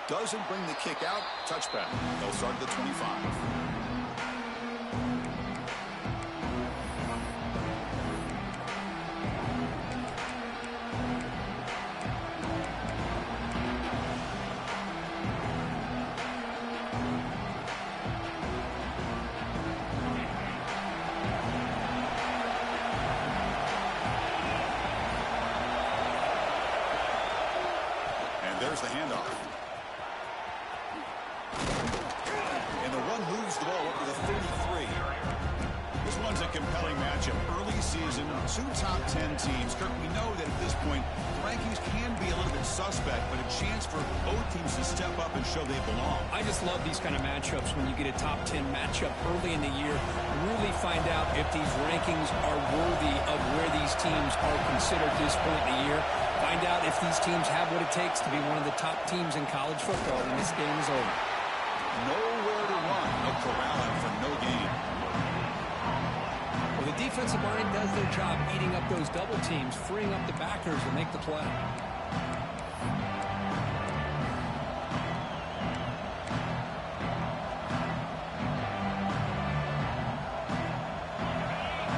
Doesn't bring the kick out. Touchback. They'll start at the 25. There's the handoff. And the run moves the ball up to the 33. This one's a compelling matchup. Early season, two top 10 teams. Kirk, we know that at this point, rankings can be a little bit suspect, but a chance for both teams to step up and show they belong. I just love these kind of matchups when you get a top 10 matchup early in the year. Really find out if these rankings are worthy of where these teams are considered at this point in the year. Find out if these teams have what it takes to be one of the top teams in college football when this game is over. Nowhere to run. They'll corral him for no gain. Well, the defensive line does their job eating up those double teams, freeing up the backers to make the play.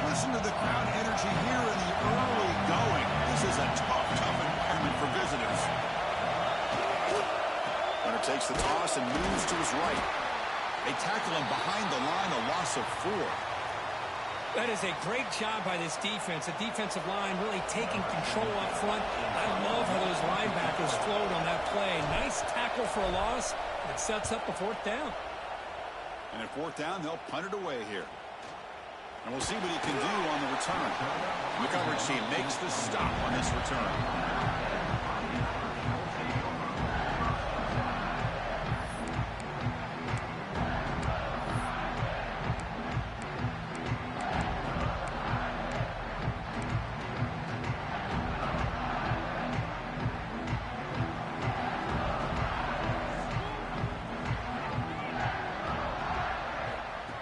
Listen to the crowd energy here in the early going. This is a tough environment for visitors. Runner takes the toss and moves to his right. They tackle him behind the line, a loss of 4. That is a great job by this defense. The defensive line really taking control up front. I love how those linebackers flowed on that play. Nice tackle for a loss. It sets up a 4th down. And at 4th down, they'll punt it away here. And we'll see what he can do on the return. And the coverage team makes the stop on this return.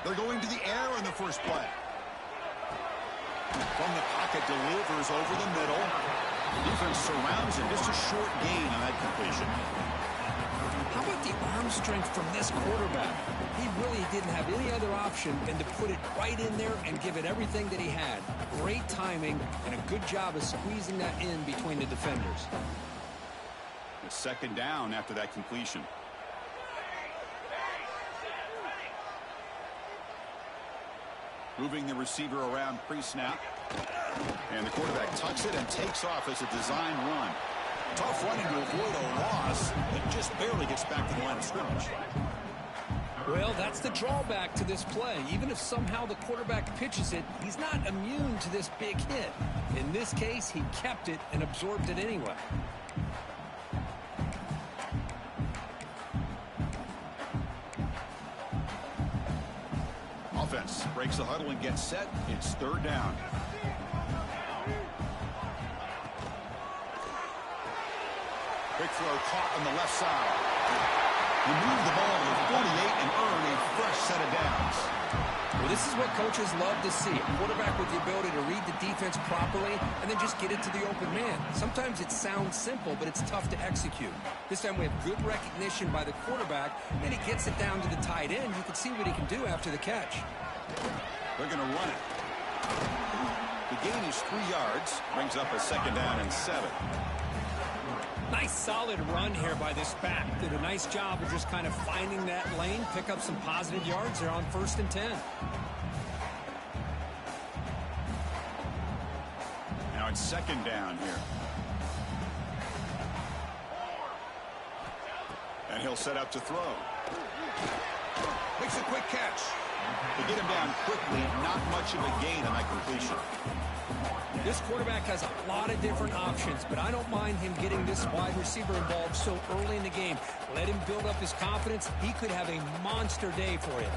They're going to the air on the first play. From the pocket, delivers over the middle. The defense surrounds him. Just a short gain on that completion. How about the arm strength from this quarterback? He really didn't have any other option than to put it right in there and give it everything that he had. Great timing and a good job of squeezing that in between the defenders. A 2nd down after that completion. Moving the receiver around pre-snap. And the quarterback tucks it and takes off as a design run. Tough running to avoid a loss. It just barely gets back to the line of scrimmage. Well, that's the drawback to this play. Even if somehow the quarterback pitches it, he's not immune to this big hit. In this case, he kept it and absorbed it anyway. Offense breaks the huddle and gets set. It's 3rd down. Quick throw caught on the left side. He moved the ball to 48 and earned a fresh set of downs. Well, this is what coaches love to see. A quarterback with the ability to read the defense properly and then just get it to the open man. Sometimes it sounds simple, but it's tough to execute. This time we have good recognition by the quarterback, and he gets it down to the tight end. You can see what he can do after the catch. They're going to run it. The gain is 3 yards. Brings up a 2nd down and 7. Nice solid run here by this back. Did a nice job of just kind of finding that lane, pick up some positive yards there on 1st and 10. Now it's 2nd down here. And he'll set up to throw. Makes a quick catch. They get him down quickly. Not much of a gain on that completion. This quarterback has a lot of different options, but I don't mind him getting this wide receiver involved so early in the game. Let him build up his confidence. He could have a monster day for you.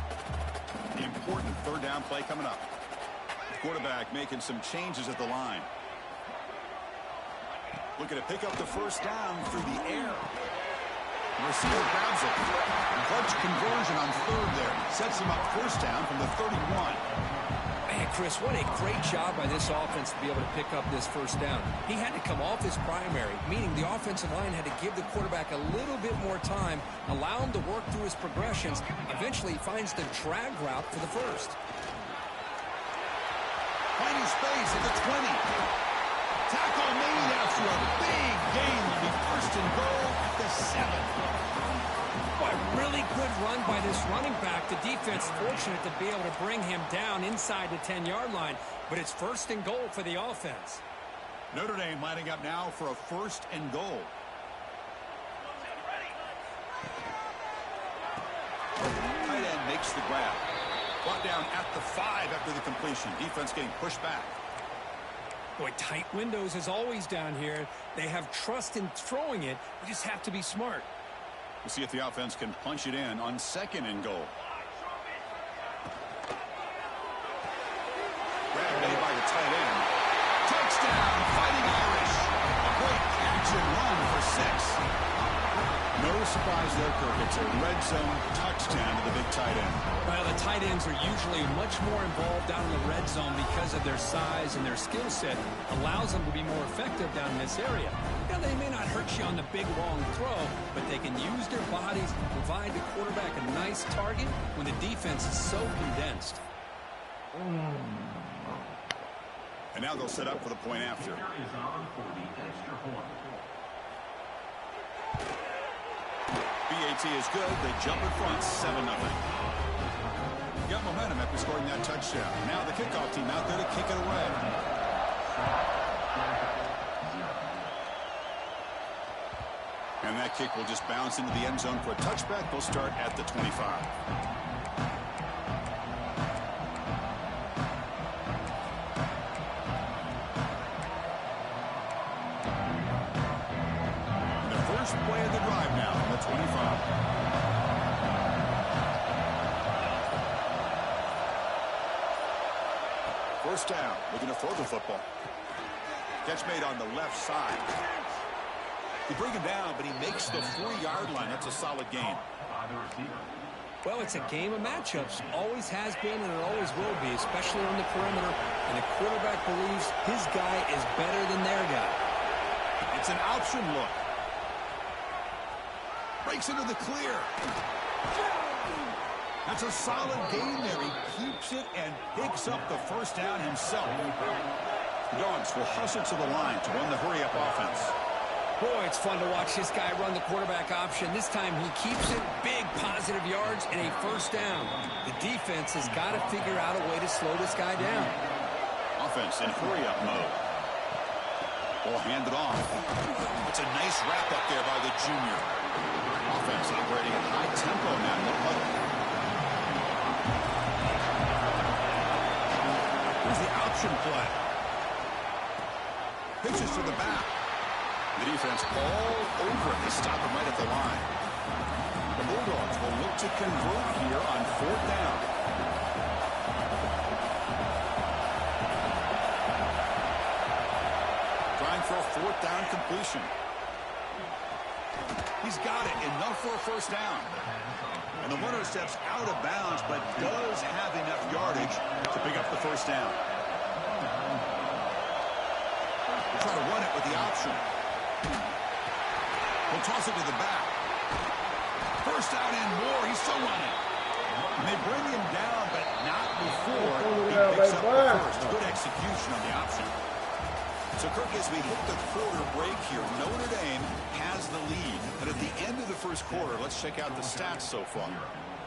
The important 3rd down play coming up. The quarterback making some changes at the line. Looking to pick up the 1st down through the air. The receiver grabs it. Clutch conversion on 3rd there. Sets him up 1st down from the 31. Man, Chris, what a great job by this offense to be able to pick up this first down. He had to come off his primary, meaning the offensive line had to give the quarterback a little bit more time, allow him to work through his progressions. Eventually, he finds the drag route for the first. Finding space at the 20. Tackle made after a big gain. Will be first and goal at the 7. A really good run by this running back. The defense fortunate to be able to bring him down inside the 10-yard line, but it's first and goal for the offense. Notre Dame lining up now for a first and goal. Tight end makes the grab. Brought down at the 5 after the completion. Defense getting pushed back. Boy, tight windows as always down here. They have trust in throwing it. You just have to be smart. We'll see if the offense can punch it in on second and goal. Grab made by the tight end. Touchdown, Fighting Irish. A great catch and run for 6. No surprise there, Kirk. It's a red zone touchdown to the big tight end. Well, the tight ends are usually much more involved down in the red zone because of their size and their skill set. Allows them to be more effective down in this area. Now, they may not hurt you on the big, long throw, but they can use their bodies to provide the quarterback a nice target when the defense is so condensed. And now they'll set up for the point after. BAT is good. They jump in front, 7-0. Got momentum after scoring that touchdown. Now the kickoff team out there to kick it away. And that kick will just bounce into the end zone for a touchback. They'll start at the 25. First play of the drive now, the 25. First down, looking to throw the football. Catch made on the left side. They bring him down, but he makes the 4-yard line. That's a solid gain. Well, it's a game of matchups. Always has been, and it always will be, especially on the perimeter. And the quarterback believes his guy is better than their guy. It's an option look. Breaks into the clear. That's a solid gain there. He keeps it and picks up the first down himself. The Dogs will hustle to the line to run the hurry-up offense. Boy, it's fun to watch this guy run the quarterback option. This time he keeps it, big positive yards, and a first down. The defense has got to figure out a way to slow this guy down. Offense in hurry-up mode. Ball handed off. It's a nice wrap-up there by the junior. Offense operating at high tempo now. No huddle. Here's the option play. Pitches to the back. The defense all over it. They stop him right at the line. The Bulldogs will look to convert here on 4th down. Trying for a 4th down completion. He's got it. Enough for a first down. And the runner steps out of bounds, but does have enough yardage to pick up the first down. We'll try to run it with the option. He'll toss it to the back. First down and more. He's still running. And they bring him down, but not before he picks up the first. Good execution on the option. So, Kirk, as we hit the quarter break here, Notre Dame has the lead. And at the end of the first quarter, let's check out the stats so far.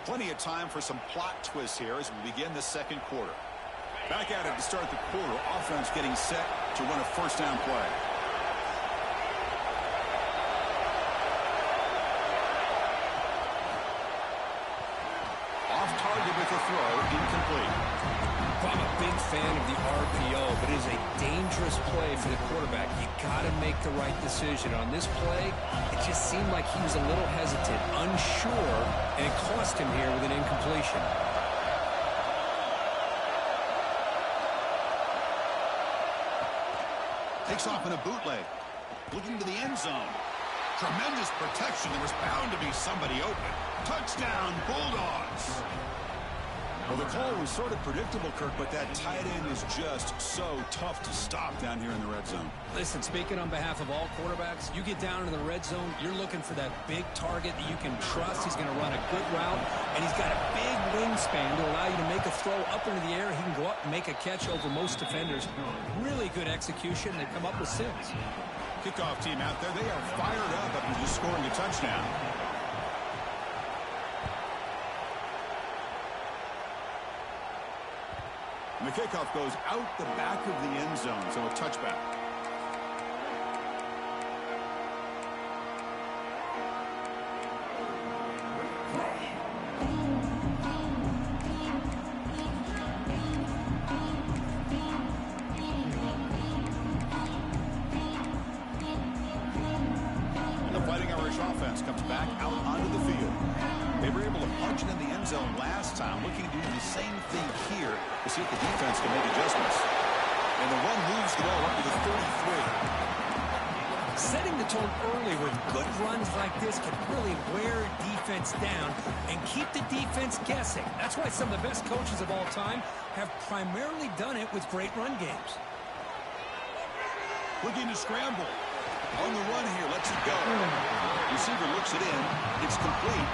Plenty of time for some plot twists here as we begin the second quarter. Back at it to start the quarter. Offense getting set to run a first down play. Off target with a throw, incomplete. I'm a big fan of the RPO, but it is a dangerous play for the quarterback. You got to make the right decision. On this play, it just seemed like he was a little hesitant, unsure, and it cost him here with an incompletion. Takes off in a bootleg. Looking to the end zone. Tremendous protection. There was bound to be somebody open. Touchdown, Bulldogs. Well, the call was sort of predictable, Kirk, but that tight end is just so tough to stop down here in the red zone. Listen, speaking on behalf of all quarterbacks, you get down into the red zone, you're looking for that big target that you can trust. He's going to run a good route, and he's got a big wingspan to allow you to make a throw up into the air. He can go up and make a catch over most defenders. Really good execution. They come up with Sims. Kickoff team out there. They are fired up after just scoring a touchdown. And the kickoff goes out the back of the end zone, so a touchback. And the Fighting Irish offense comes back out onto the field. They were able to punch it in the end zone last time, looking to do the same thing here to see if the defense can make adjustments. And the one moves the ball up to the 33. Setting the tone early with good runs like this can really wear defense down and keep the defense guessing. That's why some of the best coaches of all time have primarily done it with great run games. Looking to scramble. On the run here, lets it go. Receiver looks it in. It's complete.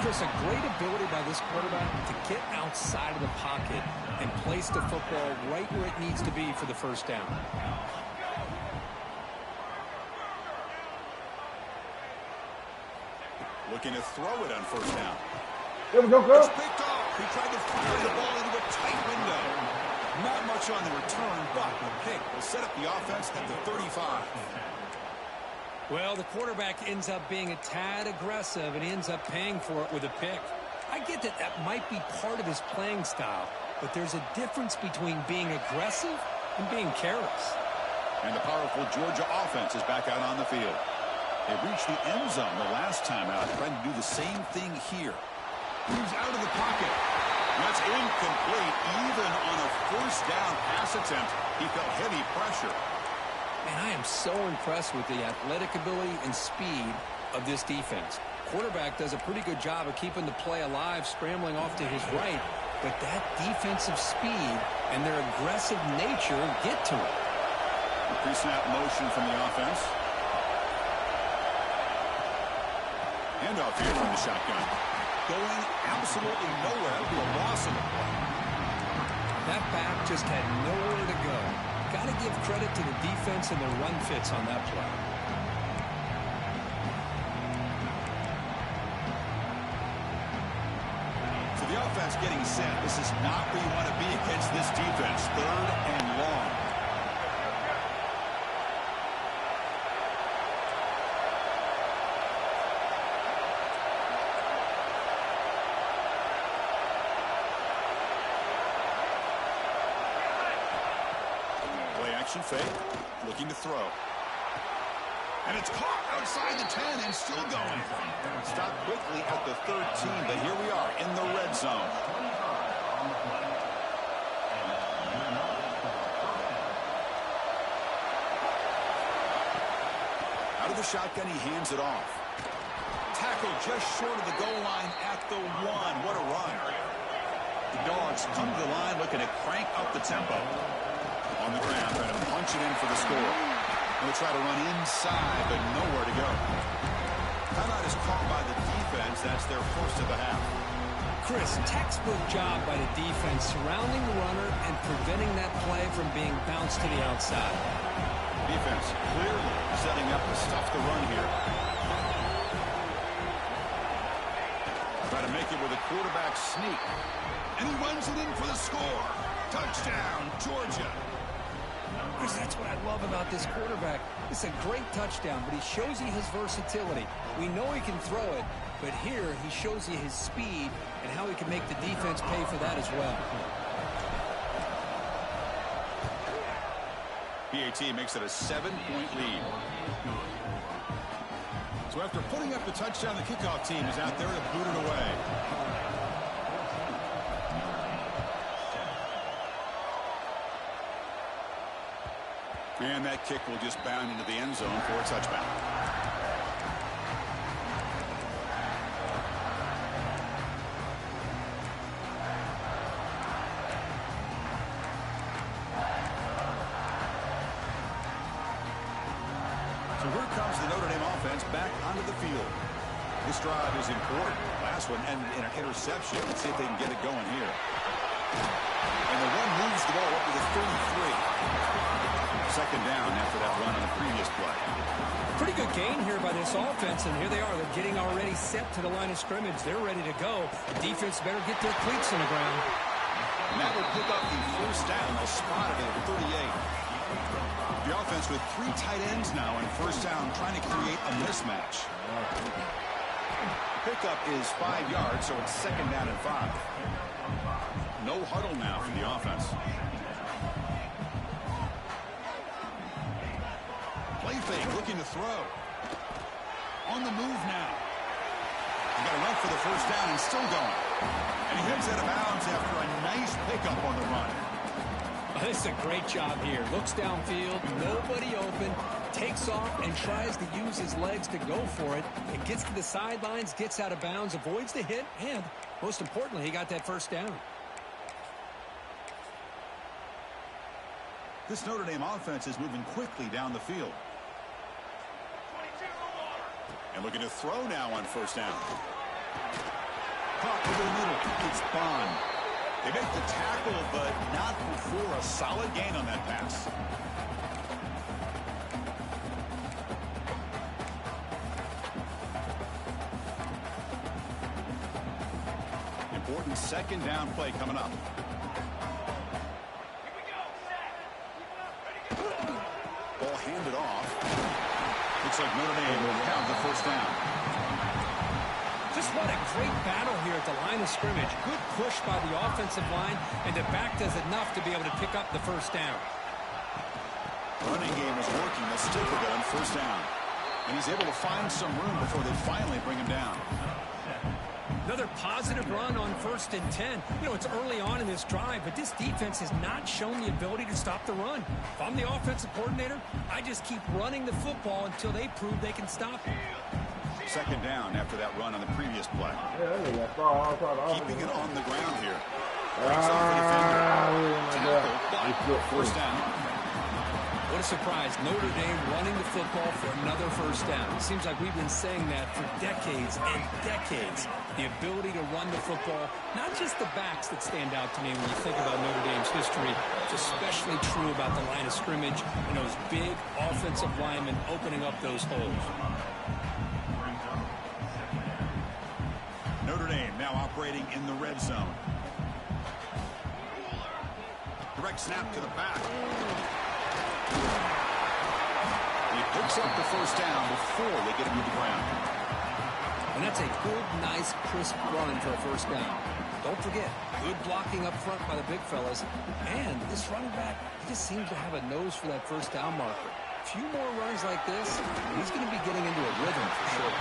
Chris, a great ability by this quarterback to get outside of the pocket and place the football right where it needs to be for the first down. Looking to throw it on first down. Here we go, girl. It's picked off. He tried to fire the ball into a tight window. Not much on the return, but the pick will set up the offense at the 35. Well, the quarterback ends up being a tad aggressive, and he ends up paying for it with a pick. I get that that might be part of his playing style, but there's a difference between being aggressive and being careless. And the powerful Georgia offense is back out on the field. They reached the end zone the last time out, trying to do the same thing here. Moves out of the pocket. That's incomplete. Even on a first down pass attempt, he felt heavy pressure. Man, I am so impressed with the athletic ability and speed of this defense. Quarterback does a pretty good job of keeping the play alive, scrambling off to his right, but that defensive speed and their aggressive nature get to him. Pre-snap motion from the offense. Handoff here from the shotgun. Going absolutely nowhere to a loss of the play. That back just had nowhere to go. Got to give credit to the defense and the run fits on that play. So the offense getting set. This is not where you want to be against this defense. Third and long. Fake, looking to throw. And it's caught outside the 10 and still going. Stopped quickly at the 13, but here we are in the red zone. Out of the shotgun, he hands it off. Tackle just short of the goal line at the 1. What a run. The Dogs come to the line looking to crank up the tempo. On the ground, trying to punch it in for the score. They'll try to run inside, but nowhere to go. Timeout is called by the defense. That's their first of the half. Chris, textbook job by the defense surrounding the runner and preventing that play from being bounced to the outside. Defense clearly setting up to stuff the run here. Try to make it with a quarterback sneak. And he runs it in for the score. Touchdown, Georgia. Chris, that's what I love about this quarterback. It's a great touchdown, but he shows you his versatility. We know he can throw it, but here he shows you his speed and how he can make the defense pay for that as well. PAT makes it a 7-point lead. So after putting up the touchdown, the kickoff team is out there to boot it away. And that kick will just bound into the end zone for a touchback. here comes the Notre Dame offense back onto the field. This drive is important. Last one ended in an interception. Let's see if they can get it going here. And the one moves the ball up to the 33. Second down after that run on the previous play. Pretty good gain here by this offense, and here they are. They're getting already set to the line of scrimmage. They're ready to go. The defense better get their cleats in the ground. And that will pick up the first down. They'll spot it at 38. The offense with 3 tight ends now on first down, trying to create a mismatch. Pickup is 5 yards, so it's second down and 5. No huddle now for the offense. Play fake, looking to throw. On the move now. He got a run for the first down and still going. And he heads out of bounds after a nice pickup on the run. This is a great job here. Looks downfield, nobody open, takes off and tries to use his legs to go for it. It gets to the sidelines, gets out of bounds, avoids the hit, and most importantly, he got that first down. This Notre Dame offense is moving quickly down the field. And looking to throw now on first down. Caught over the middle. It's Bond. They make the tackle, but not before a solid gain on that pass. Important second down play coming up. Ball handed off. Looks like Notre Dame will have the first down. Just what a great battle here at the line of scrimmage. Good push by the offensive line, and the back does enough to be able to pick up the first down. Running game is working. They'll stick with it on first down. And he's able to find some room before they finally bring him down. Another positive run on 1st and 10. You know, it's early on in this drive, but this defense has not shown the ability to stop the run. If I'm the offensive coordinator, I just keep running the football until they prove they can stop it. Second down after that run on the previous play. Keeping it on the ground here. Breaks off the defender. Tackle, but first down. What a surprise. Notre Dame running the football for another first down. It seems like we've been saying that for decades and decades. The ability to run the football, not just the backs that stand out to me when you think about Notre Dame's history. It's especially true about the line of scrimmage and those big offensive linemen opening up those holes. Notre Dame now operating in the red zone. Direct snap to the back. He picks up the first down before they get him to the ground. And that's a good, nice, crisp run for a first down. Don't forget, good blocking up front by the big fellas. And this running back, he just seems to have a nose for that first down marker. A few more runs like this, he's going to be getting into a rhythm for sure.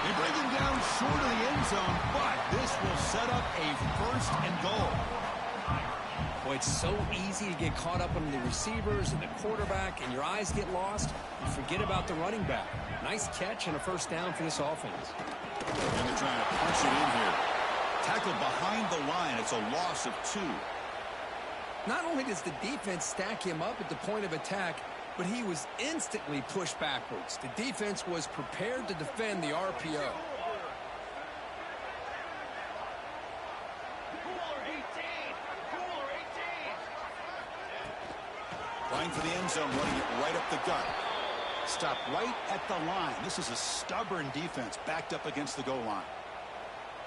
They bring him down short of the end zone, but this will set up a first and goal. Boy, it's so easy to get caught up on the receivers and the quarterback, and your eyes get lost. You forget about the running back. Nice catch and a first down for this offense. And they're trying to punch it in here. Tackled behind the line. It's a loss of 2. Not only does the defense stack him up at the point of attack, but he was instantly pushed backwards. The defense was prepared to defend the RPO. Trying for the end zone, running it right up the gut. Stop right at the line. This is a stubborn defense backed up against the goal line.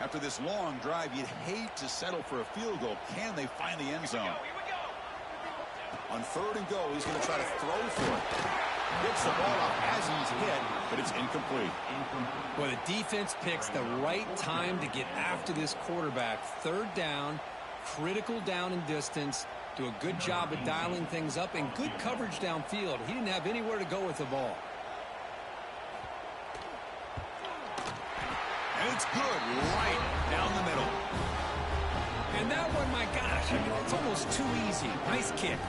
After this long drive, you'd hate to settle for a field goal. Can they find the end zone? On 3rd and goal, he's going to try to throw for it. Gets the ball up as he's hit, but it's incomplete. Well, the defense picks the right time to get after this quarterback. 3rd down, critical down and distance. Do a good job of dialing things up and good coverage downfield. He didn't have anywhere to go with the ball. And it's good right down the middle. And that one, my gosh, I mean, it's almost too easy. Nice kick.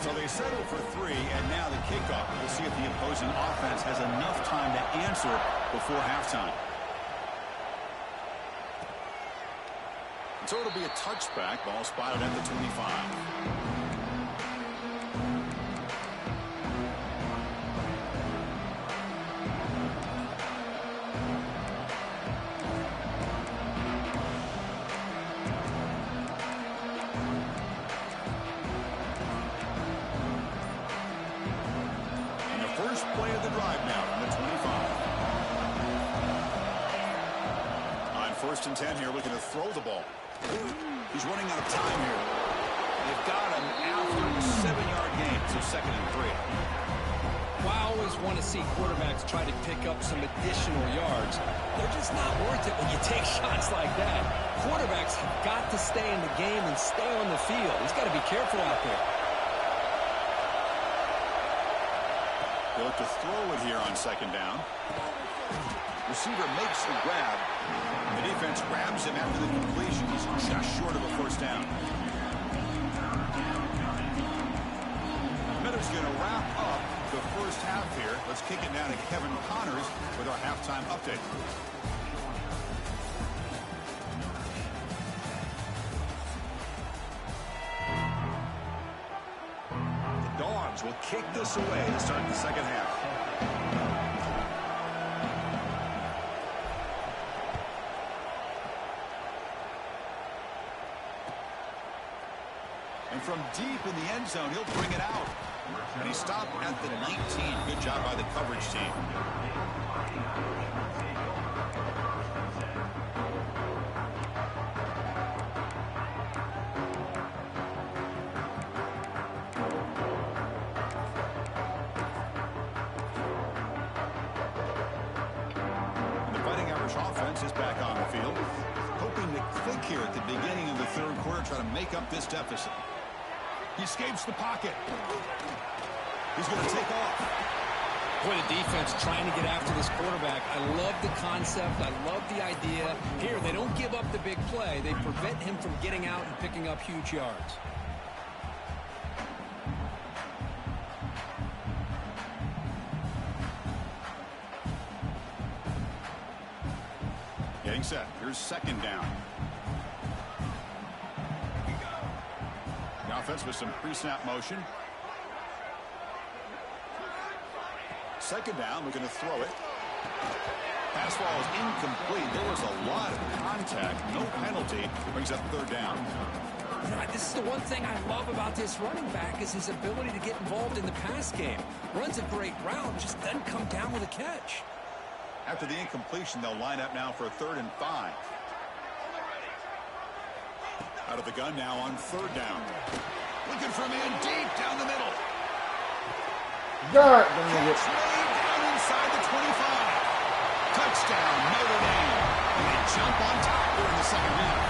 So they settle for 3, and now the kickoff. We'll see if the opposing offense has enough time to answer before halftime. So it'll be a touchback. Ball spotted at the 25. 1st and 10 here, looking to throw the ball. He's running out of time here. They've got him after a 7-yard gain, so 2nd and 3. Well, I always want to see quarterbacks try to pick up some additional yards. They're just not worth it when you take shots like that. Quarterbacks have got to stay in the game and stay on the field. He's got to be careful out there. They look to throw it here on 2nd down. Receiver makes the grab. The defense grabs him after the completion. He's just short of a 1st down. Minutes going to wrap up the 1st half here. Let's kick it down to Kevin Connors with our halftime update. The Dogs will kick this away to start the 2nd half. And from deep in the end zone, he'll bring it out. And he stopped at the 19. Good job by the coverage team. And the Fighting Irish offense is back on the field, hoping to click here at the beginning of the 3rd quarter, try to make up this deficit. He escapes the pocket. He's going to take off. Boy, the defense trying to get after this quarterback. I love the concept. I love the idea. Here, they don't give up the big play. They prevent him from getting out and picking up huge yards. Getting set. Here's 2nd down. The offense with some pre-snap motion. 2nd down, looking to throw it. Pass ball is incomplete. There was a lot of contact. No penalty. Brings up 3rd down. You know, this is the one thing I love about this running back is his ability to get involved in the pass game. Runs a great route, just doesn't come down with a catch. After the incompletion, they'll line up now for a 3rd and 5. Out of the gun now on 3rd down. Looking for a man deep down the middle. God, Catch made down inside the 25. Touchdown, Notre Dame. And they jump on top here in the 2nd half.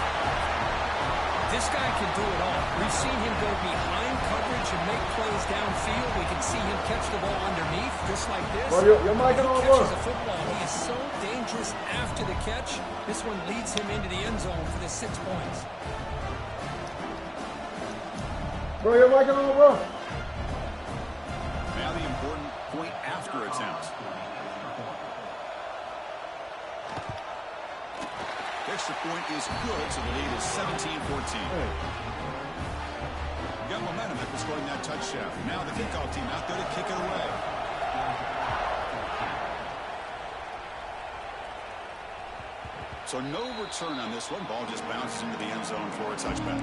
This guy can do it all. We've seen him go behind coverage and make plays downfield. We can see him catch the ball underneath, just like this. Bro, your mic He on, catches bro. a football. He is so dangerous after the catch. This one leads him into the end zone for the 6 points. Bro, your mic on, bro. Now the important point after attempt. Extra point is good, so the lead is 17-14. Got momentum after scoring that touchdown. Now the kickoff team out there to kick it away. So no return on this one. Ball just bounces into the end zone for a touchback.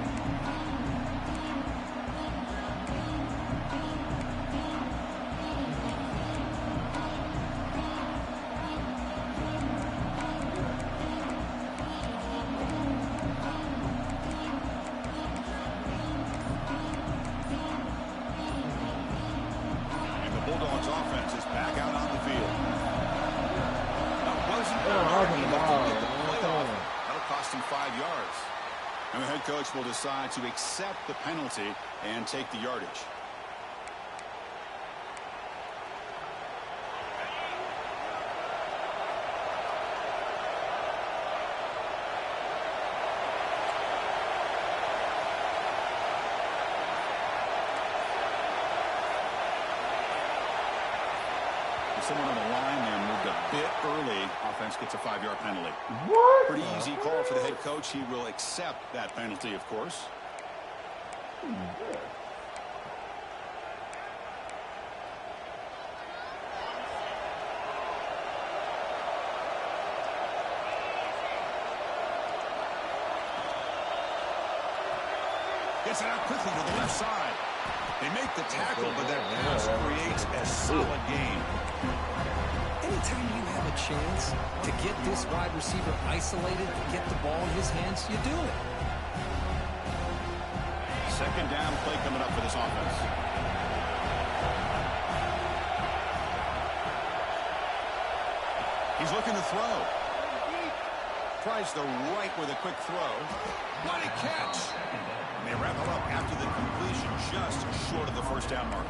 Coach will decide to accept the penalty and take the yardage. Someone on the line there moved a bit early. Offense gets a 5-yard penalty. What? Pretty easy call for the head coach. He will accept that penalty, of course. Gets it out quickly to the left side. They make the tackle, but that pass creates a solid gain. Anytime you have a chance to get this wide receiver isolated, get the ball in his hands, you do it. Second down play coming up for this offense. He's looking to throw. Tries the right with a quick throw. What a catch! And they wrap it up after the completion, just short of the first down mark.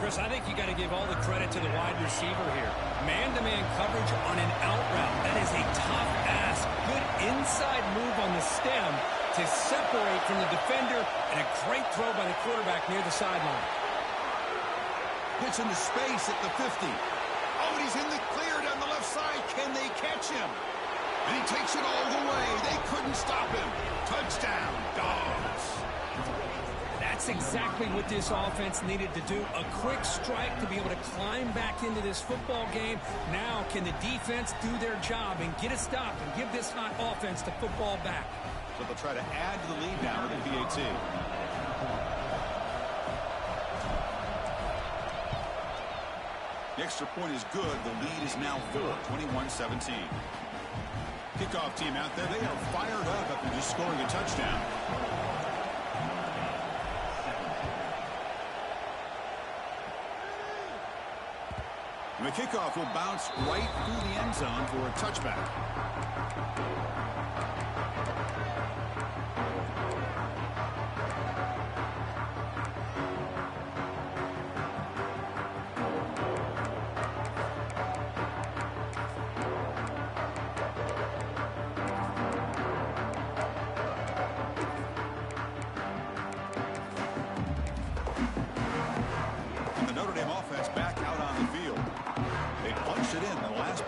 Chris, I think you got to give all the credit to the wide receiver here. Man-to-man coverage on an out route. That is a tough ask. Good inside move on the stem to separate from the defender, and a great throw by the quarterback near the sideline. Gets into space at the 50. Oh, and he's in the clear down the left side. Can they catch him? And he takes it all the way. They couldn't stop him. Touchdown, Dogs. That's exactly what this offense needed to do. A quick strike to be able to climb back into this football game. Now can the defense do their job and get a stop and give this hot offense the football back? So they'll try to add to the lead now with the PAT. The extra point is good. The lead is now 21-17. Kickoff team out there. They are fired up after just scoring a touchdown. And the kickoff will bounce right through the end zone for a touchback.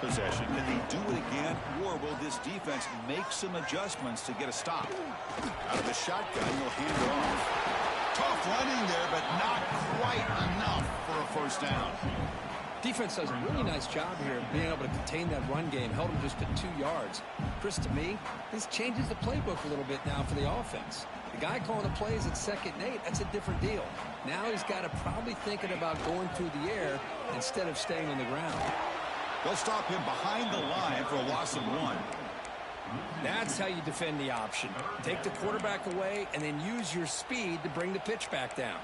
Possession. Can they do it again, or will this defense make some adjustments to get a stop? Out of the shotgun, he'll hand it off. Tough running there, but not quite enough for a first down. Defense does a really nice job here of being able to contain that run game, held him just to 2 yards. Chris, to me, this changes the playbook a little bit now for the offense. The guy calling the plays at 2nd and 8, that's a different deal. Now he's got to probably thinking about going through the air instead of staying on the ground. They'll stop him behind the line for a loss of 1. That's how you defend the option. Take the quarterback away and then use your speed to bring the pitch back down.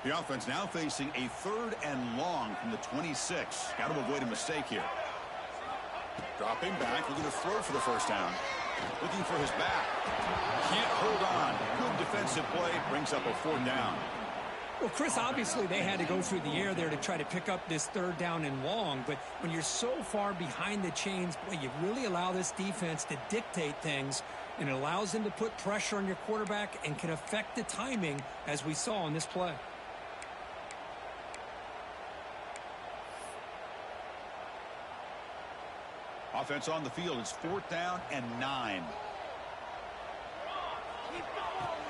The offense now facing a 3rd and long from the 26. Got to avoid a mistake here. Dropping back, looking to throw for the first down. Looking for his back. Can't hold on. Good defensive play. Brings up a 4th down. Well, Chris, obviously they had to go through the air there to try to pick up this 3rd down and long. But when you're so far behind the chains, boy, you really allow this defense to dictate things. And it allows them to put pressure on your quarterback and can affect the timing, as we saw on this play. Offense on the field. It's 4th down and 9.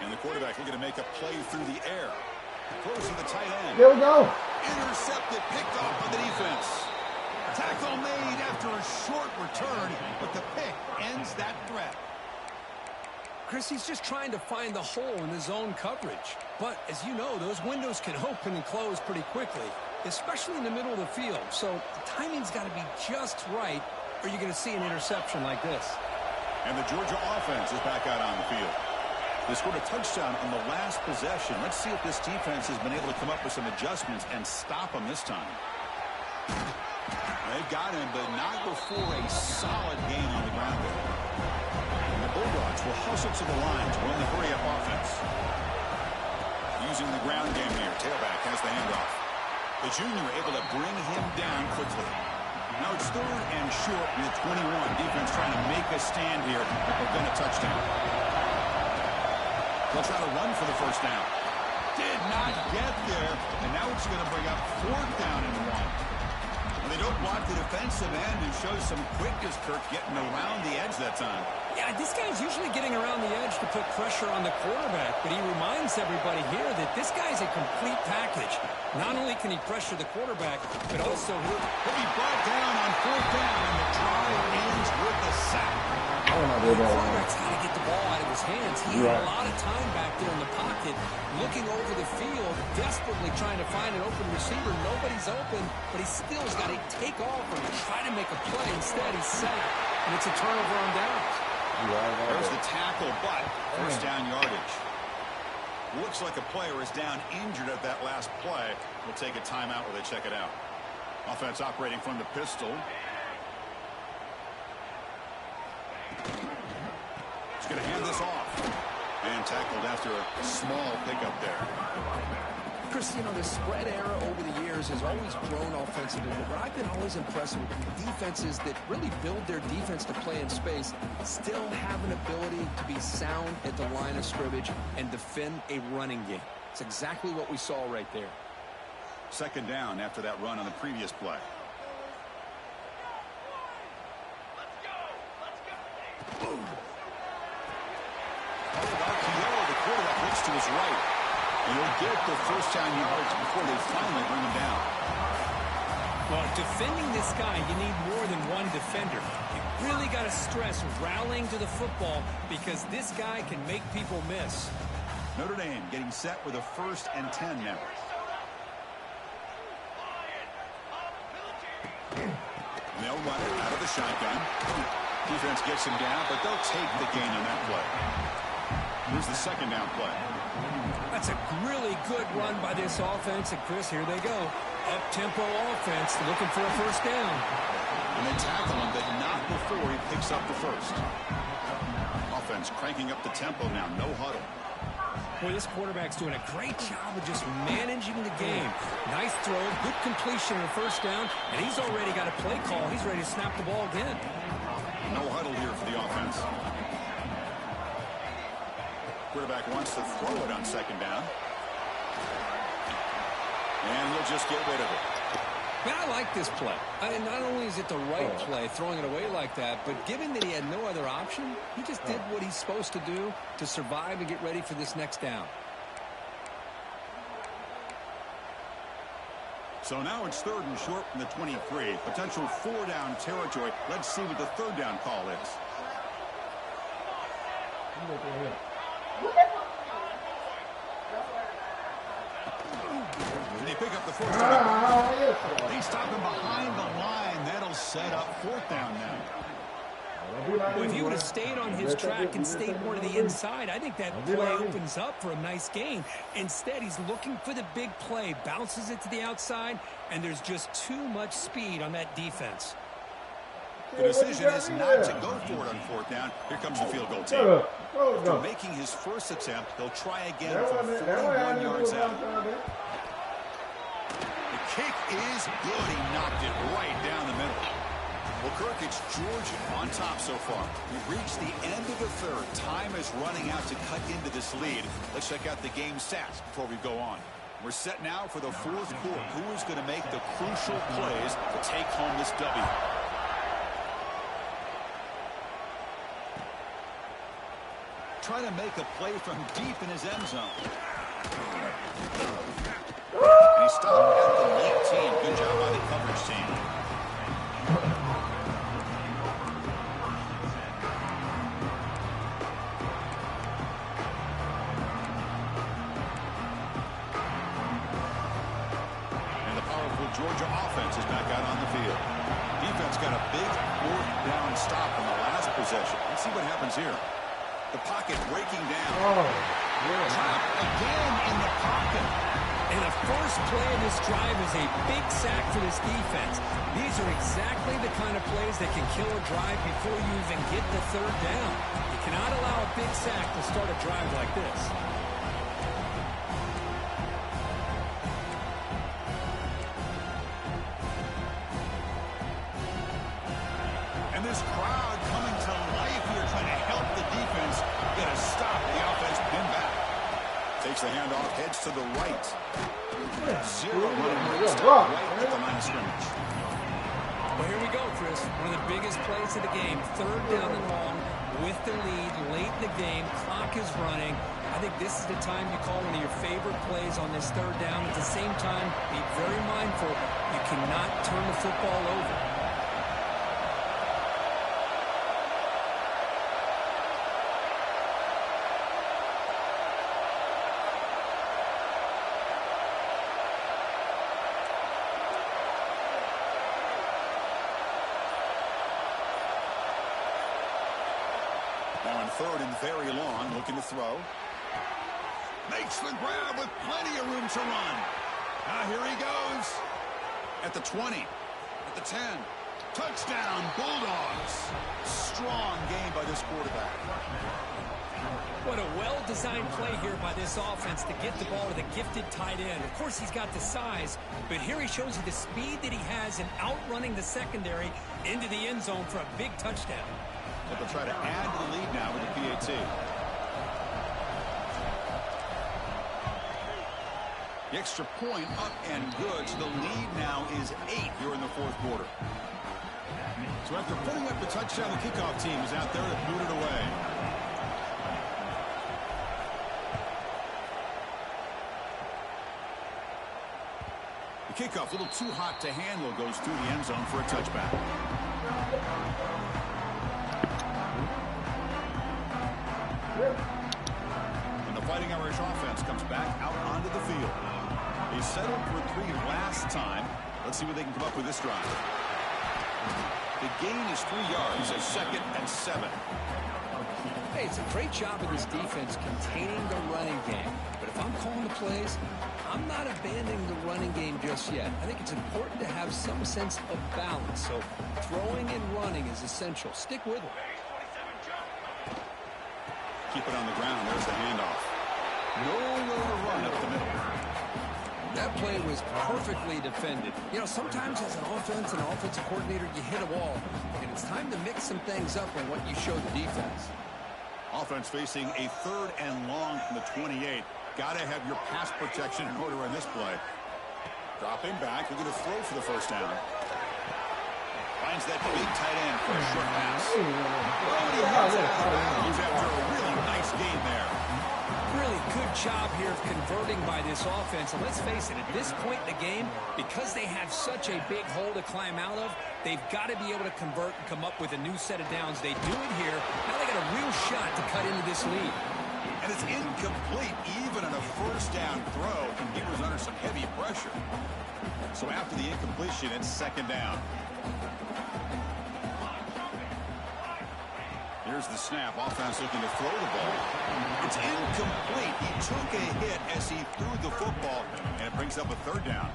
And the quarterback looking to make a play through the air. Throws to the tight end. Here we go. Intercepted, picked off by the defense. Tackle made after a short return, but the pick ends that threat. Chris, he's just trying to find the hole in the zone coverage. But, as you know, those windows can open and close pretty quickly, especially in the middle of the field. So the timing's got to be just right, or you're going to see an interception like this. And the Georgia offense is back out on the field. They scored a touchdown on the last possession. Let's see if this defense has been able to come up with some adjustments and stop them this time. They've got him, but not before a solid gain on the ground there. And the Bulldogs will hustle to the line to run the hurry-up offense. Using the ground game here. Tailback has the handoff. The junior able to bring him down quickly. Now it's 3rd and short from the 21. Defense trying to make a stand here to prevent a touchdown. They'll try to run for the first down. Did not get there, and now it's going to bring up 4th down and 1. They don't block the defensive end, who shows some quickness, Kirk, getting around the edge that time. Yeah, this guy's usually getting around the edge to put pressure on the quarterback, but he reminds everybody here that this guy's a complete package. Not only can he pressure the quarterback, but also he'll be brought down on 4th down, and the drive ends with a sack. The quarterback's got to get the ball out of his hands. He had a lot of time back there in the pocket, looking over the field, desperately trying to find an open receiver. Nobody's open, but he still's got to take off and try to make a play. Instead, he's sacked, and it's a turnover on downs. There's the tackle, but first down yardage. Looks like a player is down injured at that last play. We'll take a timeout while they check it out. Offense operating from the pistol. He's going to hand this off. And tackled after a small pickup there. Chris, you know, the spread era over the years has always grown offensively, but what I've been always impressed with defenses that really build their defense to play in space still have an ability to be sound at the line of scrimmage and defend a running game. It's exactly what we saw right there. Second down after that run on the previous play. Boom. The quarterback looks to his right. And he'll get the first down yards before they finally bring him down. Well, defending this guy, you need more than one defender. You really got to stress rallying to the football because this guy can make people miss. Notre Dame getting set with a 1st and 10 now. And they'll run it out of the shotgun. Defense gets him down, but they'll take the gain on that play. Here's the second down play. That's a really good run by this offense. And, Chris, here they go. Up-tempo offense looking for a first down. And they tackle him, but not before he picks up the first. Offense cranking up the tempo now. No huddle. Boy, this quarterback's doing a great job of just managing the game. Nice throw, good completion on first down, and he's already got a play call. He's ready to snap the ball again. No huddle here for the offense. Quarterback wants to throw it on second down. And he'll just get rid of it. Man, I like this play. I mean, not only is it the right play, throwing it away like that, but given that he had no other option, he just did what he's supposed to do to survive and get ready for this next down. So now it's 3rd and short from the 23. Potential 4-down territory. Let's see what the 3rd down call is. And they pick up the first down. They stop him behind the line. That'll set up 4th down now. Well, if he would have stayed on his track and stayed more to the inside, I think that play opens up for a nice gain. Instead, he's looking for the big play, bounces it to the outside, and there's just too much speed on that defense. The decision is not to go for it on 4th down. Here comes the field goal team. After making his first attempt, he'll try again from 41 yards out. The kick is good. He knocked it right down the middle. Well, Kirk, it's Georgia on top so far. We've reached the end of the 3rd. Time is running out to cut into this lead. Let's check out the game stats before we go on. We're set now for the 4th quarter. Who is going to make the crucial plays to take home this W? Trying to make a play from deep in his end zone. And he stopped at the 19. Good job by the coverage team. And the powerful Georgia offense is back out on the field. Defense got a big 4th down stop on the last possession. Let's see what happens here. The pocket breaking down. Trapped again in the pocket. And the first play of this drive is a big sack for this defense. These are exactly the kind of plays that can kill a drive before you even get the 3rd down. You cannot allow a big sack to start a drive like this. And this crowd coming to life here, trying to help the defense get a stop. The offense pin back. Takes the handoff, heads to the right. Zero running right at the line of scrimmage. Well, here we go, Chris. One of the biggest plays of the game. Third down and long with the lead late in the game. Clock is running. I think this is the time you call one of your favorite plays on this third down. At the same time, be very mindful. You cannot turn the football over. Now on third and very long, looking to throw. Makes the grab with plenty of room to run. Now here he goes. At the 20. At the 10. Touchdown, Bulldogs. Strong game by this quarterback. What a well-designed play here by this offense to get the ball to the gifted tight end. Of course, he's got the size, but here he shows you the speed that he has in outrunning the secondary into the end zone for a big touchdown. But they'll try to add to the lead now with the PAT. The extra point up and good, so the lead now is 8 here in the fourth quarter. So after putting up the touchdown, the kickoff team is out there to boot it away. The kickoff, a little too hot to handle, goes through the end zone for a touchback. And the Fighting Irish offense comes back out onto the field. They settled for 3 last time. Let's see what they can come up with this drive. The gain is 3 yards at 2nd and 7. Hey, it's a great job of this defense containing the running game. But if I'm calling the plays, I'm not abandoning the running game just yet. I think it's important to have some sense of balance. So throwing and running is essential. Stick with it. Keep it on the ground. There's the handoff. Nowhere to run up the middle. That play was perfectly defended. You know, sometimes as an offensive coordinator, you hit a wall. And it's time to mix some things up on what you show the defense. Offense facing a 3rd and long from the 28. Got to have your pass protection in order in this play. Dropping back. We're going to throw for the first down. Finds that big tight end for a short pass. He's after a really nice game there. Really good job here of converting by this offense. And let's face it, at this point in the game, because they have such a big hole to climb out of, they've got to be able to convert and come up with a new set of downs. They do it here. Now they got a real shot to cut into this lead. And it's incomplete even on a first down throw. He was under some heavy pressure. So after the incompletion, it's 2nd down. Here's the snap. Offense looking to throw the ball. It's incomplete. He took a hit as he threw the football, and it brings up a 3rd down.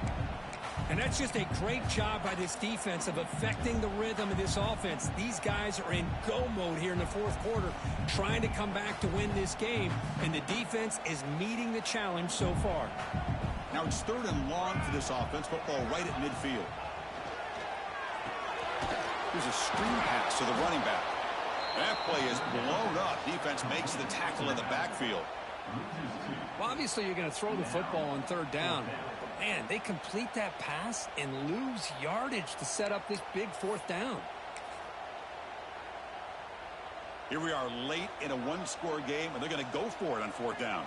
And that's just a great job by this defense of affecting the rhythm of this offense. These guys are in go mode here in the fourth quarter, trying to come back to win this game, and the defense is meeting the challenge so far. Now it's 3rd and long for this offense. Football right at midfield. Here's a screen pass to the running back. That play is blown up. Defense makes the tackle in the backfield. Well, obviously you're going to throw the football on 3rd down. But man, they complete that pass and lose yardage to set up this big 4th down. Here we are late in a 1-score game, and they're going to go for it on 4th down.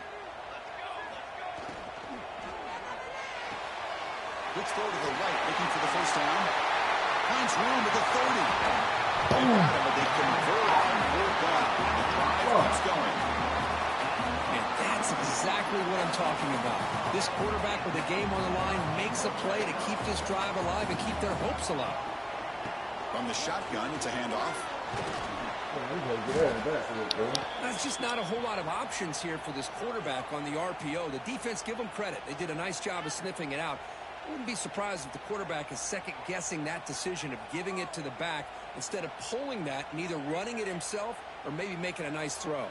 Quick throw to the right, looking for the first down. Finds room at the 30. They convert on 4th down. The drive keeps going. And that's exactly what I'm talking about. This quarterback with the game on the line makes a play to keep this drive alive and keep their hopes alive. From the shotgun, it's a handoff. There's just not a whole lot of options here for this quarterback on the RPO. The defense, give them credit. They did a nice job of sniffing it out. I wouldn't be surprised if the quarterback is second-guessing that decision of giving it to the back instead of pulling that and either running it himself or maybe making a nice throw.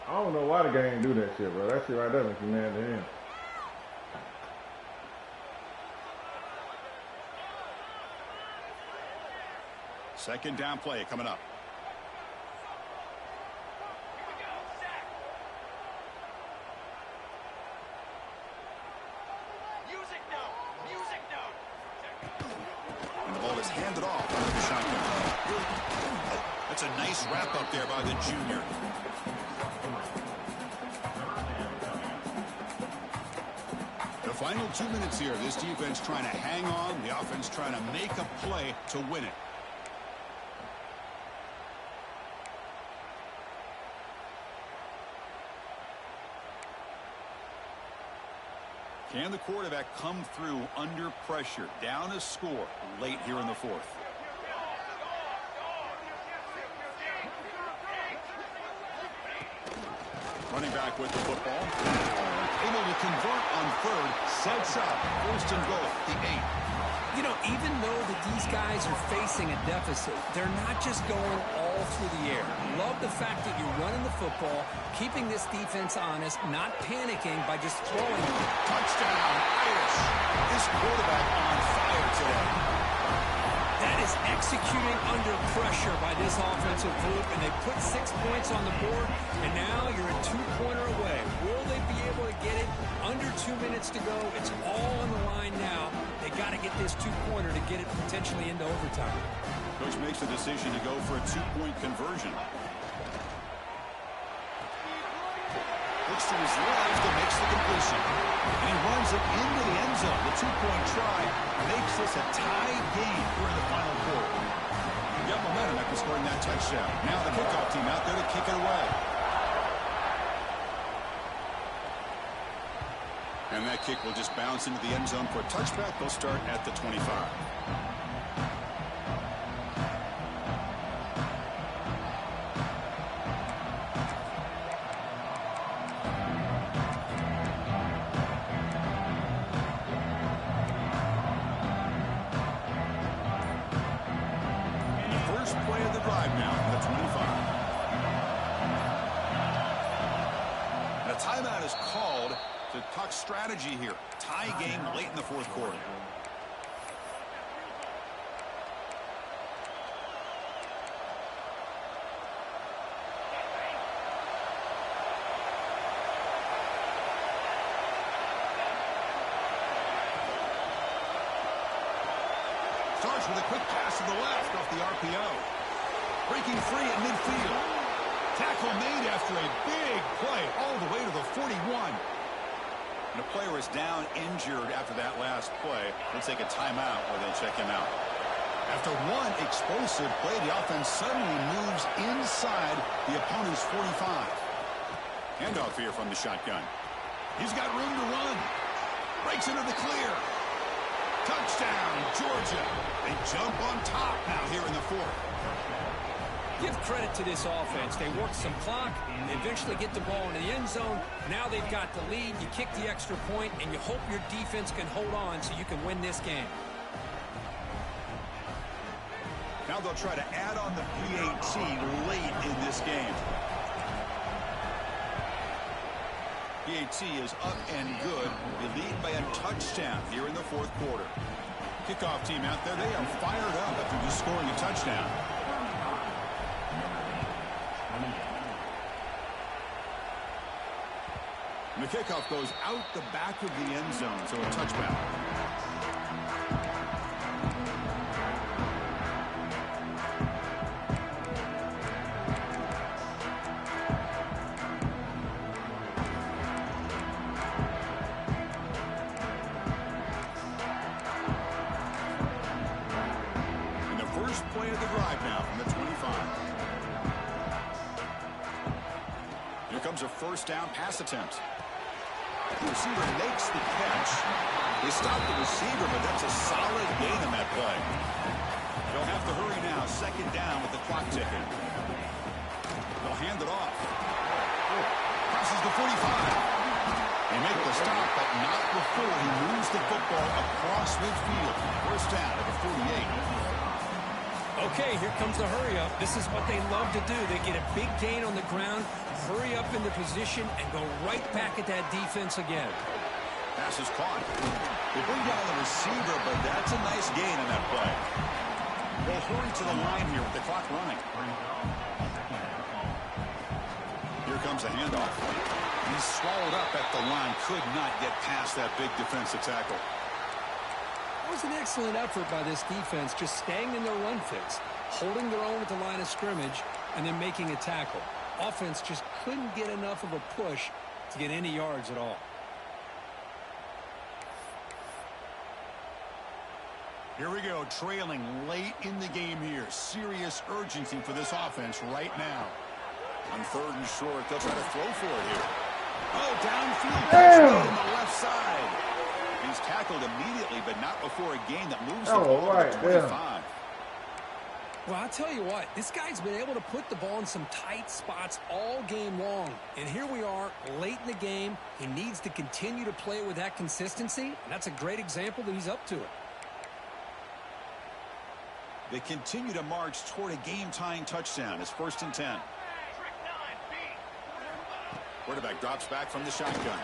I don't know why the game do that shit, bro. That shit right there makes me mad to him. Second down play coming up. handed off under the shotgun. That's a nice wrap up there by the junior. The final 2 minutes here. This defense trying to hang on. The offense trying to make a play to win it. Can the quarterback come through under pressure? Down a score late here in the fourth. Running back with the football. Able to convert on third. Sets up. First and goal. The 8. You know, even though that these guys are facing a deficit, they're not just going all through the air. Love the fact that you're running the football, keeping this defense honest, not panicking by just throwing it. Touchdown, Irish. This quarterback on fire today. That is executing under pressure by this offensive group, and they put 6 points on the board, and now you're a 2-pointer away. Will they be able to get it? Under 2 minutes to go. It's all on the line now. They got to get this 2-pointer to get it potentially into overtime. Coach makes the decision to go for a 2-point conversion. Looks to his left and makes the completion. And he runs it into the end zone. The 2-point try makes this a tie game here in the final quarter. Got momentum after scoring that touchdown. Now the kickoff team out there to kick it away. And that kick will just bounce into the end zone for a touchback. They'll start at the 25. First play of the drive now at the 25. And a timeout is called to talk strategy here. Tie game late in the fourth quarter. Starts with a quick pass to the left off the RPO. Breaking free at midfield. Tackle made after a big play all the way to the 41. And a player is down injured after that last play. They'll take a timeout or they'll check him out. After one explosive play, the offense suddenly moves inside the opponent's 45. Handoff here from the shotgun. He's got room to run. Breaks into the clear. Touchdown, Georgia. They jump on top now here in the fourth. Give credit to this offense. They work some clock. They eventually get the ball into the end zone. Now they've got the lead. You kick the extra point, and you hope your defense can hold on so you can win this game. Now they'll try to add on the PAT late in this game. PAT is up and good. They lead by a touchdown here in the fourth quarter. Kickoff team out there, they are fired up after just scoring a touchdown. And the kickoff goes out the back of the end zone, so a touchback. And the first play of the drive now from the 25. Here comes a first down pass attempt. The receiver makes the catch. They stop the receiver, but that's a solid gain on that play. They'll have to hurry now. Second down with the clock ticking. They'll hand it off. Crosses the 45. They make the stop, but not before he moves the football across midfield. First down at the 48. Okay, here comes the hurry up. This is what they love to do. They get a big gain on the ground, hurry up into position, and go right back at that defense again. Pass is caught. They bring down the receiver, but that's a nice gain on that play. They'll hurry to the line here with the clock running. Here comes a handoff. He's swallowed up at the line. Could not get past that big defensive tackle. was an excellent effort by this defense, just staying in their run fits, holding their own at the line of scrimmage, and then making a tackle. Offense just couldn't get enough of a push to get any yards at all. Here we go, trailing late in the game here. Serious urgency for this offense right now. On 3rd and short, they'll try to throw for it here. Oh, downfield, touchdown on the left side. He's tackled immediately, but not before a gain that moves the ball to the 25. Well, I'll tell you what, this guy's been able to put the ball in some tight spots all game long. And here we are, late in the game. He needs to continue to play with that consistency, and that's a great example that he's up to it. They continue to march toward a game-tying touchdown. It's 1st and 10. Quarterback drops back from the shotgun.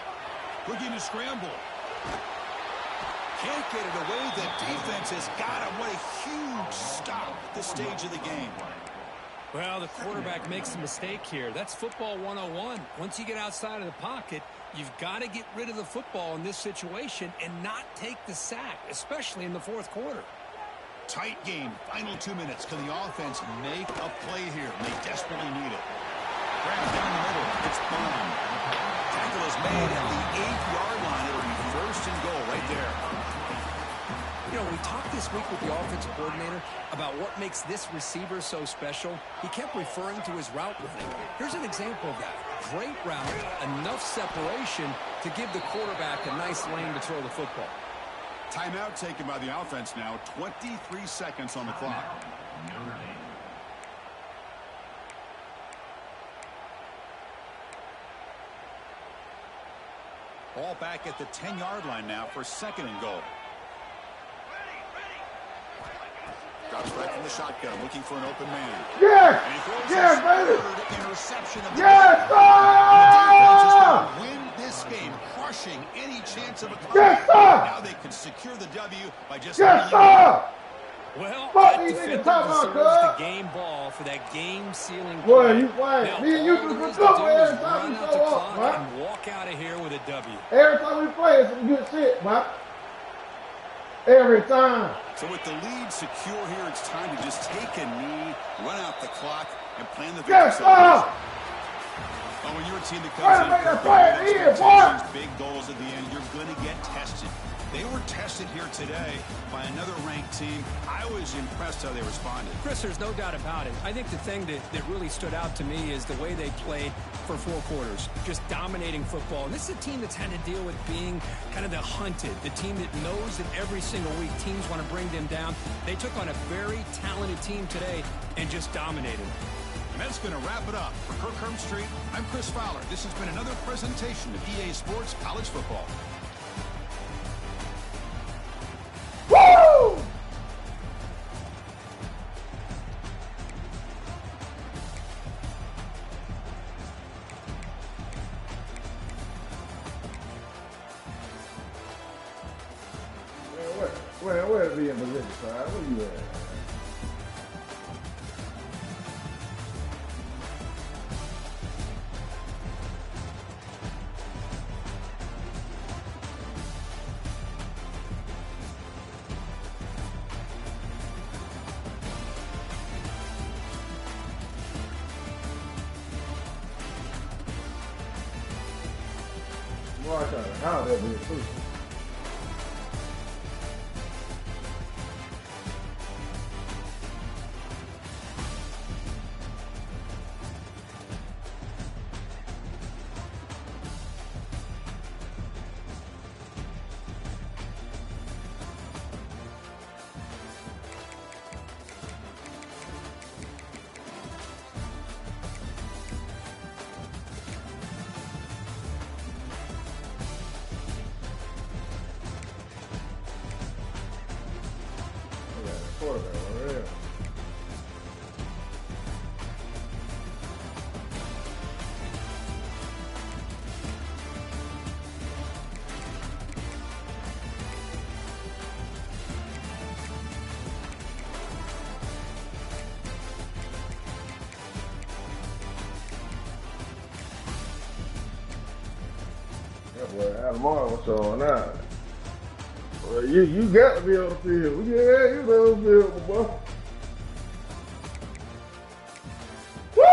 Looking to scramble. Can't get it away. The defense has got him. What a huge stop at this stage of the game. Well, the quarterback makes a mistake here. That's football 101. Once you get outside of the pocket, you've got to get rid of the football in this situation and not take the sack, especially in the 4th quarter. Tight game. Final 2 minutes. Can the offense make a play here? They desperately need it. Grabs down the middle. It's bomb. Tackle is made at the 8-yard line. It'll be 1st and goal right there. You know, we talked this week with the offensive coordinator about what makes this receiver so special. He kept referring to his route running. Here's an example of that. Great route, enough separation to give the quarterback a nice lane to throw the football. Timeout taken by the offense now. 23 seconds on the clock. Ball back at the 10-yard line now for 2nd and goal. Drops back from the shotgun, looking for an open man. Yes! And he throws Yes, his baby! 3rd interception of the Yes, game. The defense is sir! going to win this game, crushing any chance of a comeback. Yes, sir! Now they can secure the W by just Yes, sir! Well, Fuck that these defender niggas talking about, deserves the cuz. game ball for that game-sealing Boy, play. you playing. Now, Me and you all can there is go to do is every time run we out show the up, clock man. and walk out of here with a W. Every time we play, it's some good shit, man. Every time. So with the lead secure here, it's time to just take a knee, run out the clock, and plan the victory Yes, sir! celebration. Oh, when you're a team that Try comes to in make that with play big here, boy. expectations, big goals at the end, you're going to get tested. They were tested here today by another ranked team. I was impressed how they responded. Chris, there's no doubt about it. I think the thing that really stood out to me is the way they played for 4 quarters, just dominating football. And this is a team that's had to deal with being kind of the hunted, the team that knows that every single week teams want to bring them down. They took on a very talented team today and just dominated. And that's going to wrap it up. For Kirk Herbstreit, I'm Chris Fowler. This has been another presentation of EA Sports College Football. Woo! Where is he in position, side? Where you at? Boy, I try to how that is too. Quarterback over there. That boy Alomar was showing out. You got to be on the field. Yeah, you know the field, my boy. Woo!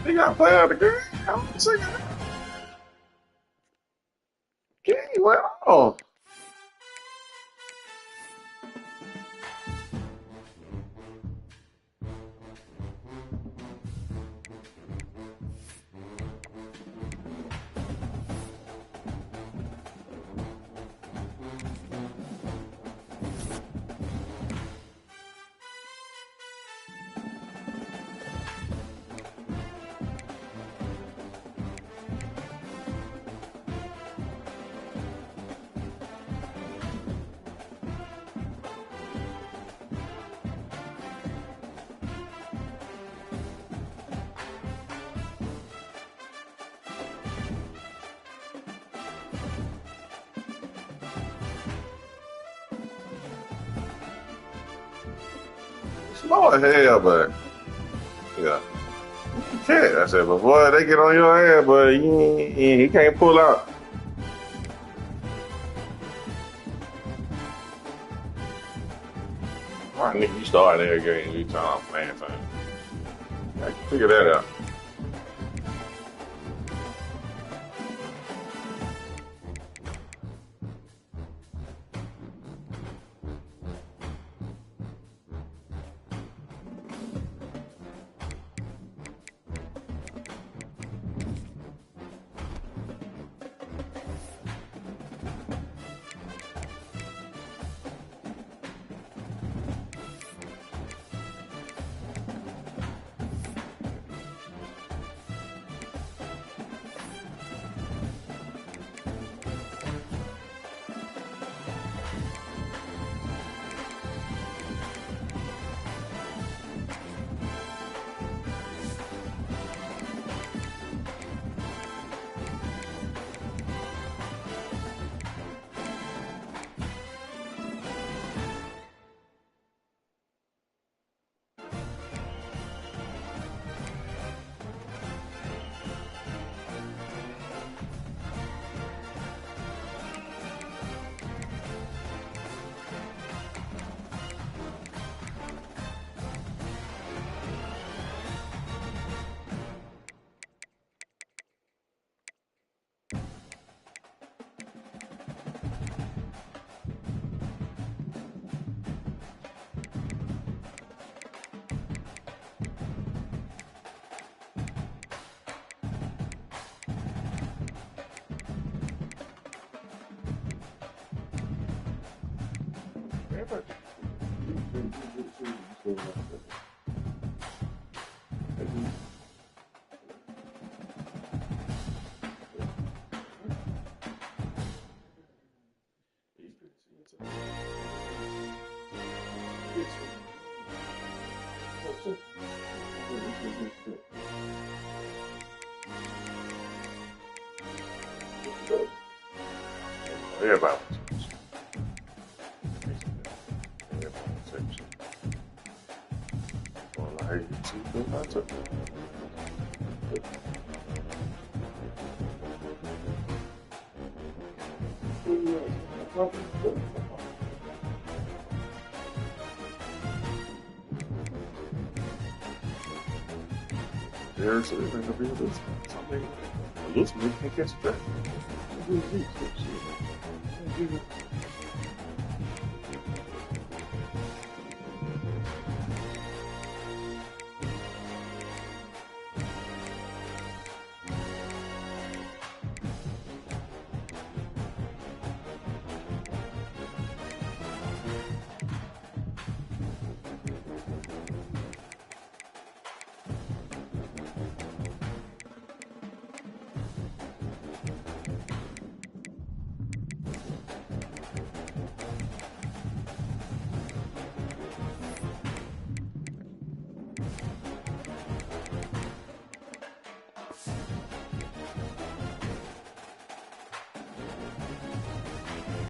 They got to play out the game. I'm saying, game went off. Slow as hell, but yeah. Shit, I said, but boy, they get on your ass, but he can't pull out. Why nigga, you started every game, you talking about playing time. I can figure that out. Everybody. There's going to be something. Looks like we can't catch that.